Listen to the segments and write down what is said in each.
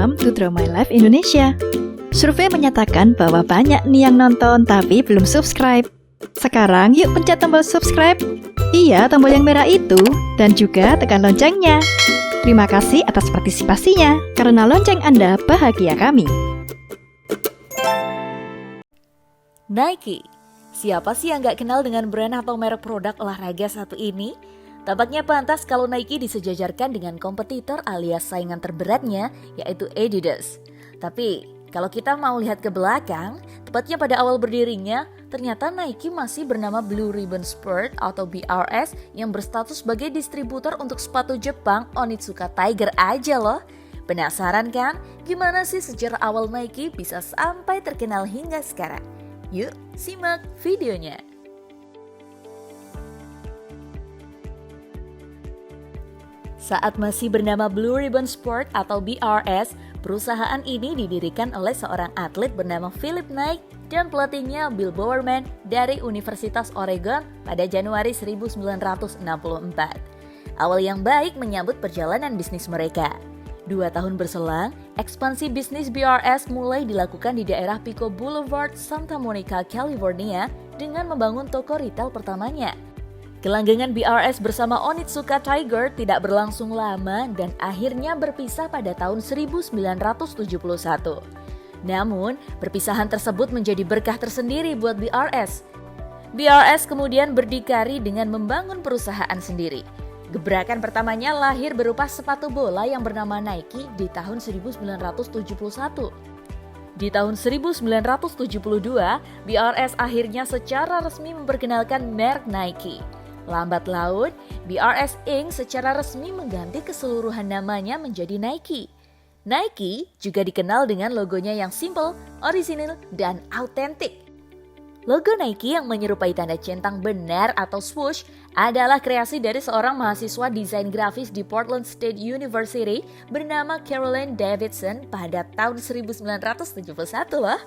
Welcome to Draw My Life Indonesia. Survei menyatakan bahwa banyak nih yang nonton tapi belum subscribe. Sekarang yuk pencet tombol subscribe. Iya, tombol yang merah itu. Dan juga tekan loncengnya. Terima kasih atas partisipasinya. Karena lonceng Anda bahagia kami. Nike. Siapa sih yang gak kenal dengan brand atau merek produk olahraga satu ini? Tampaknya pantas kalau Nike disejajarkan dengan kompetitor alias saingan terberatnya, yaitu Adidas. Tapi, kalau kita mau lihat ke belakang, tepatnya pada awal berdirinya, ternyata Nike masih bernama Blue Ribbon Sport atau BRS yang berstatus sebagai distributor untuk sepatu Jepang Onitsuka Tiger aja loh. Penasaran kan? Gimana sih sejarah awal Nike bisa sampai terkenal hingga sekarang? Yuk, simak videonya. Saat masih bernama Blue Ribbon Sport atau BRS, perusahaan ini didirikan oleh seorang atlet bernama Philip Knight dan pelatihnya Bill Bowerman dari Universitas Oregon pada Januari 1964. Awal yang baik menyambut perjalanan bisnis mereka. 2 tahun berselang, ekspansi bisnis BRS mulai dilakukan di daerah Pico Boulevard, Santa Monica, California dengan membangun toko retail pertamanya. Kelanggengan BRS bersama Onitsuka Tiger tidak berlangsung lama dan akhirnya berpisah pada tahun 1971. Namun, perpisahan tersebut menjadi berkah tersendiri buat BRS. BRS kemudian berdikari dengan membangun perusahaan sendiri. Gebrakan pertamanya lahir berupa sepatu bola yang bernama Nike di tahun 1971. Di tahun 1972, BRS akhirnya secara resmi memperkenalkan merek Nike. Lambat laun, BRS Inc. secara resmi mengganti keseluruhan namanya menjadi Nike. Nike juga dikenal dengan logonya yang simple, orisinil, dan autentik. Logo Nike yang menyerupai tanda centang benar atau swoosh adalah kreasi dari seorang mahasiswa desain grafis di Portland State University bernama Caroline Davidson pada tahun 1971 loh.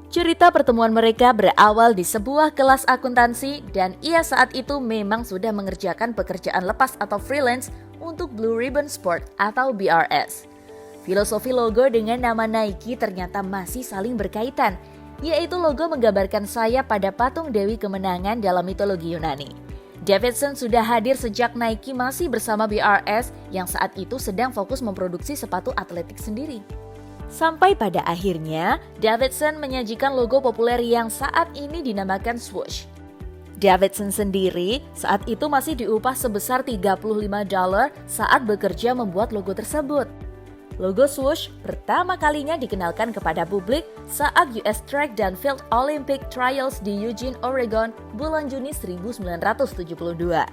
Cerita pertemuan mereka berawal di sebuah kelas akuntansi dan ia saat itu memang sudah mengerjakan pekerjaan lepas atau freelance untuk Blue Ribbon Sport atau BRS. Filosofi logo dengan nama Nike ternyata masih saling berkaitan, yaitu logo menggambarkan sayap pada patung Dewi Kemenangan dalam mitologi Yunani. Davidson sudah hadir sejak Nike masih bersama BRS yang saat itu sedang fokus memproduksi sepatu atletik sendiri. Sampai pada akhirnya, Davidson menyajikan logo populer yang saat ini dinamakan swoosh. Davidson sendiri saat itu masih diupah sebesar $35 saat bekerja membuat logo tersebut. Logo swoosh pertama kalinya dikenalkan kepada publik saat US Track dan Field Olympic Trials di Eugene, Oregon bulan Juni 1972.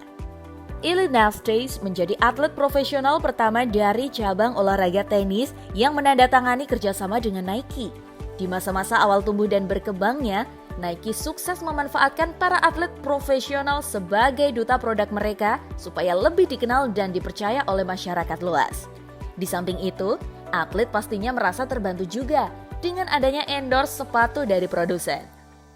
Elite Nastase menjadi atlet profesional pertama dari cabang olahraga tenis yang menandatangani kerjasama dengan Nike. Di masa-masa awal tumbuh dan berkembangnya, Nike sukses memanfaatkan para atlet profesional sebagai duta produk mereka supaya lebih dikenal dan dipercaya oleh masyarakat luas. Di samping itu, atlet pastinya merasa terbantu juga dengan adanya endorse sepatu dari produsen.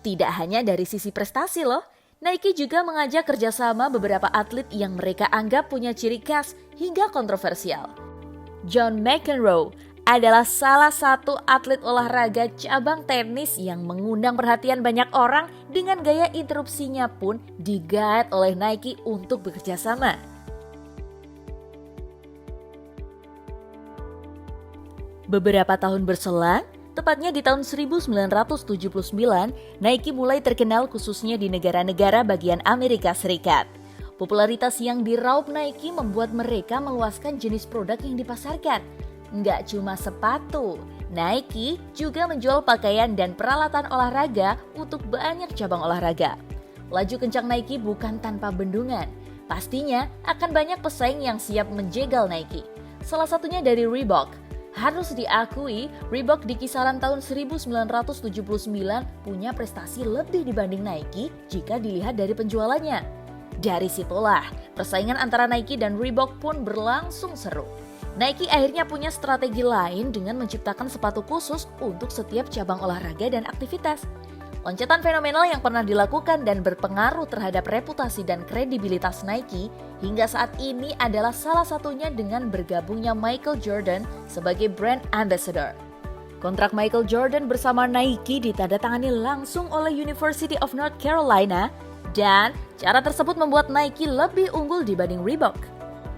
Tidak hanya dari sisi prestasi loh, Nike juga mengajak kerjasama beberapa atlet yang mereka anggap punya ciri khas hingga kontroversial. John McEnroe adalah salah satu atlet olahraga cabang tenis yang mengundang perhatian banyak orang dengan gaya interupsinya pun di-guide oleh Nike untuk bekerja sama. Beberapa tahun berselang, tepatnya di tahun 1979, Nike mulai terkenal khususnya di negara-negara bagian Amerika Serikat. Popularitas yang diraup Nike membuat mereka meluaskan jenis produk yang dipasarkan. Nggak cuma sepatu, Nike juga menjual pakaian dan peralatan olahraga untuk banyak cabang olahraga. Laju kencang Nike bukan tanpa bendungan. Pastinya akan banyak pesaing yang siap menjegal Nike. Salah satunya dari Reebok. Harus diakui, Reebok di kisaran tahun 1979 punya prestasi lebih dibanding Nike jika dilihat dari penjualannya. Dari situlah, persaingan antara Nike dan Reebok pun berlangsung seru. Nike akhirnya punya strategi lain dengan menciptakan sepatu khusus untuk setiap cabang olahraga dan aktivitas. Loncatan fenomenal yang pernah dilakukan dan berpengaruh terhadap reputasi dan kredibilitas Nike hingga saat ini adalah salah satunya dengan bergabungnya Michael Jordan sebagai brand ambassador. Kontrak Michael Jordan bersama Nike ditandatangani langsung oleh University of North Carolina dan cara tersebut membuat Nike lebih unggul dibanding Reebok.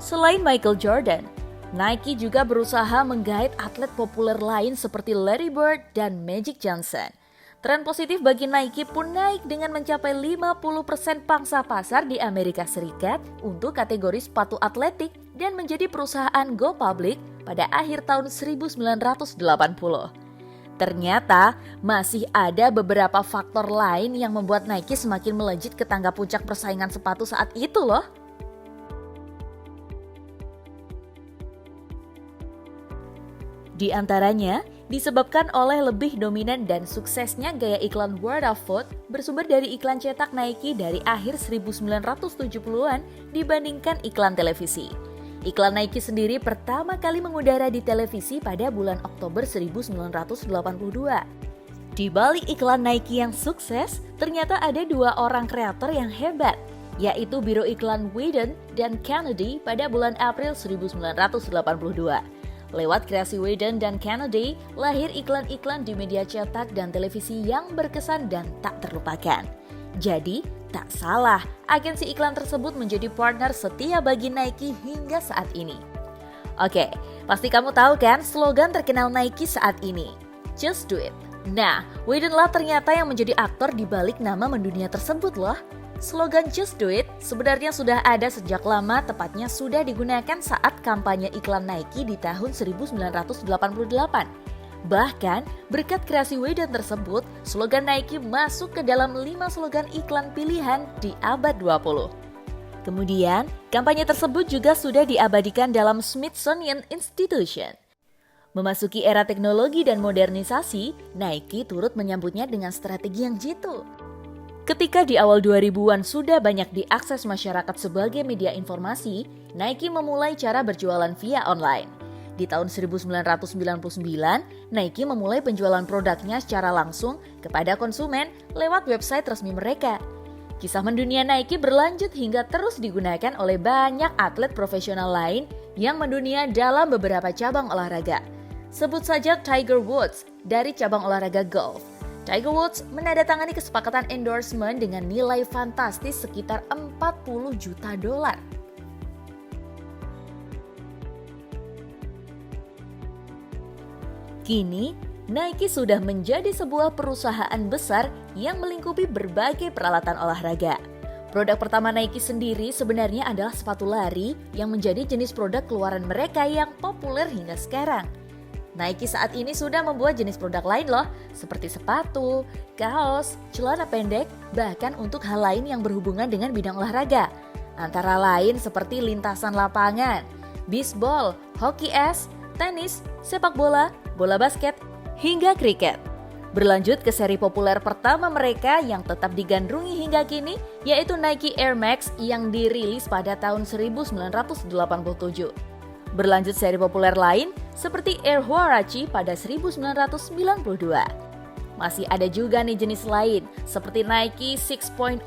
Selain Michael Jordan, Nike juga berusaha menggait atlet populer lain seperti Larry Bird dan Magic Johnson. Tren positif bagi Nike pun naik dengan mencapai 50% pangsa pasar di Amerika Serikat untuk kategori sepatu atletik dan menjadi perusahaan go public pada akhir tahun 1980. Ternyata masih ada beberapa faktor lain yang membuat Nike semakin melejit ke tangga puncak persaingan sepatu saat itu loh. Di antaranya, disebabkan oleh lebih dominan dan suksesnya gaya iklan word of mouth bersumber dari iklan cetak Nike dari akhir 1970-an dibandingkan iklan televisi. Iklan Nike sendiri pertama kali mengudara di televisi pada bulan Oktober 1982. Di balik iklan Nike yang sukses, ternyata ada dua orang kreator yang hebat, yaitu biro iklan Wieden dan Kennedy pada bulan April 1982. Lewat kreasi Wieden dan Kennedy, lahir iklan-iklan di media cetak dan televisi yang berkesan dan tak terlupakan. Jadi, tak salah, agensi iklan tersebut menjadi partner setia bagi Nike hingga saat ini. Oke, pasti kamu tahu kan slogan terkenal Nike saat ini? Just do it. Nah, Wieden lah ternyata yang menjadi aktor di balik nama mendunia tersebut loh. Slogan Just Do It sebenarnya sudah ada sejak lama, tepatnya sudah digunakan saat kampanye iklan Nike di tahun 1988. Bahkan, berkat kreasi Wieden tersebut, slogan Nike masuk ke dalam 5 slogan iklan pilihan di abad 20. Kemudian, kampanye tersebut juga sudah diabadikan dalam Smithsonian Institution. Memasuki era teknologi dan modernisasi, Nike turut menyambutnya dengan strategi yang jitu. Ketika di awal 2000-an sudah banyak diakses masyarakat sebagai media informasi, Nike memulai cara berjualan via online. Di tahun 1999, Nike memulai penjualan produknya secara langsung kepada konsumen lewat website resmi mereka. Kisah mendunia Nike berlanjut hingga terus digunakan oleh banyak atlet profesional lain yang mendunia dalam beberapa cabang olahraga. Sebut saja Tiger Woods dari cabang olahraga golf. Tiger Woods menandatangani kesepakatan endorsement dengan nilai fantastis sekitar $40 juta. Kini, Nike sudah menjadi sebuah perusahaan besar yang melingkupi berbagai peralatan olahraga. Produk pertama Nike sendiri sebenarnya adalah sepatu lari yang menjadi jenis produk keluaran mereka yang populer hingga sekarang. Nike saat ini sudah membuat jenis produk lain loh, seperti sepatu, kaos, celana pendek, bahkan untuk hal lain yang berhubungan dengan bidang olahraga. Antara lain seperti lintasan lapangan, bisbol, hoki es, tenis, sepak bola, bola basket, hingga kriket. Berlanjut ke seri populer pertama mereka yang tetap digandrungi hingga kini, yaitu Nike Air Max yang dirilis pada tahun 1987. Berlanjut seri populer lain seperti Air Huarache pada 1992. Masih ada juga nih jenis lain seperti Nike 6.0,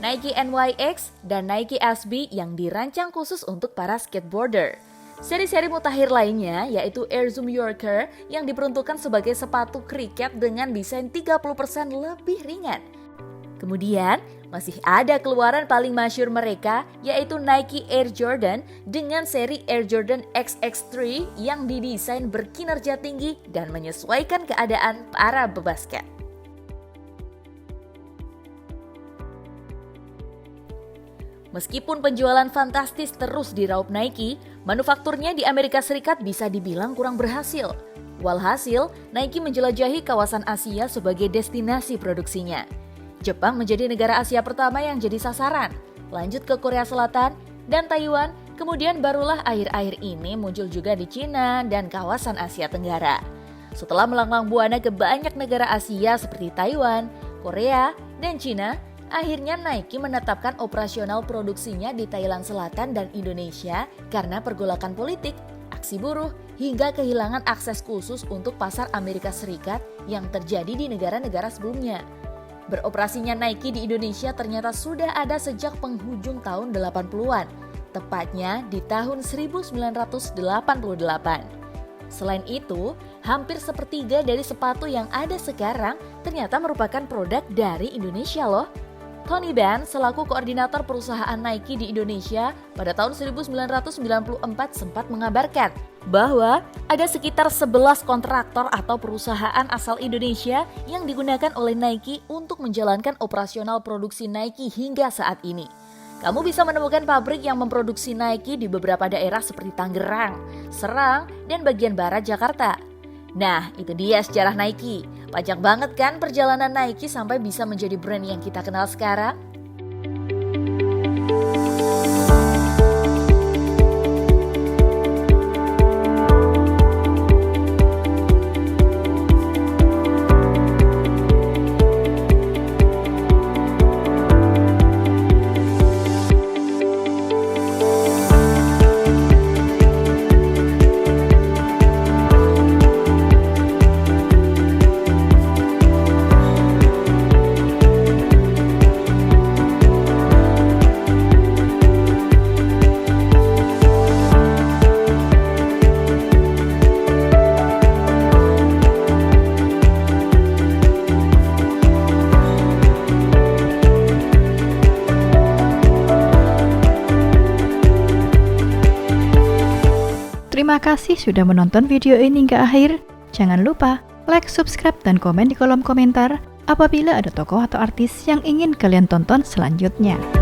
Nike NYX, dan Nike SB yang dirancang khusus untuk para skateboarder. Seri-seri mutakhir lainnya yaitu Air Zoom Yorker yang diperuntukkan sebagai sepatu kriket dengan desain 30% lebih ringan. Kemudian, masih ada keluaran paling masyhur mereka yaitu Nike Air Jordan dengan seri Air Jordan XX3 yang didesain berkinerja tinggi dan menyesuaikan keadaan para pebasket. Meskipun penjualan fantastis terus diraup Nike, manufakturnya di Amerika Serikat bisa dibilang kurang berhasil. Walhasil, Nike menjelajahi kawasan Asia sebagai destinasi produksinya. Jepang menjadi negara Asia pertama yang jadi sasaran, lanjut ke Korea Selatan dan Taiwan, kemudian barulah akhir-akhir ini muncul juga di Cina dan kawasan Asia Tenggara. Setelah melanglang buana ke banyak negara Asia seperti Taiwan, Korea, dan Cina, akhirnya Nike menetapkan operasional produksinya di Thailand Selatan dan Indonesia karena pergolakan politik, aksi buruh, hingga kehilangan akses khusus untuk pasar Amerika Serikat yang terjadi di negara-negara sebelumnya. Beroperasinya Nike di Indonesia ternyata sudah ada sejak penghujung tahun 80-an, tepatnya di tahun 1988. Selain itu, hampir sepertiga dari sepatu yang ada sekarang ternyata merupakan produk dari Indonesia loh. Tony Ban selaku koordinator perusahaan Nike di Indonesia pada tahun 1994 sempat mengabarkan bahwa ada sekitar 11 kontraktor atau perusahaan asal Indonesia yang digunakan oleh Nike untuk menjalankan operasional produksi Nike hingga saat ini. Kamu bisa menemukan pabrik yang memproduksi Nike di beberapa daerah seperti Tangerang, Serang, dan bagian barat Jakarta. Nah, itu dia sejarah Nike. Panjang banget kan perjalanan Nike sampai bisa menjadi brand yang kita kenal sekarang? Terima kasih sudah menonton video ini hingga akhir. Jangan lupa like, subscribe, dan komen di kolom komentar apabila ada tokoh atau artis yang ingin kalian tonton selanjutnya.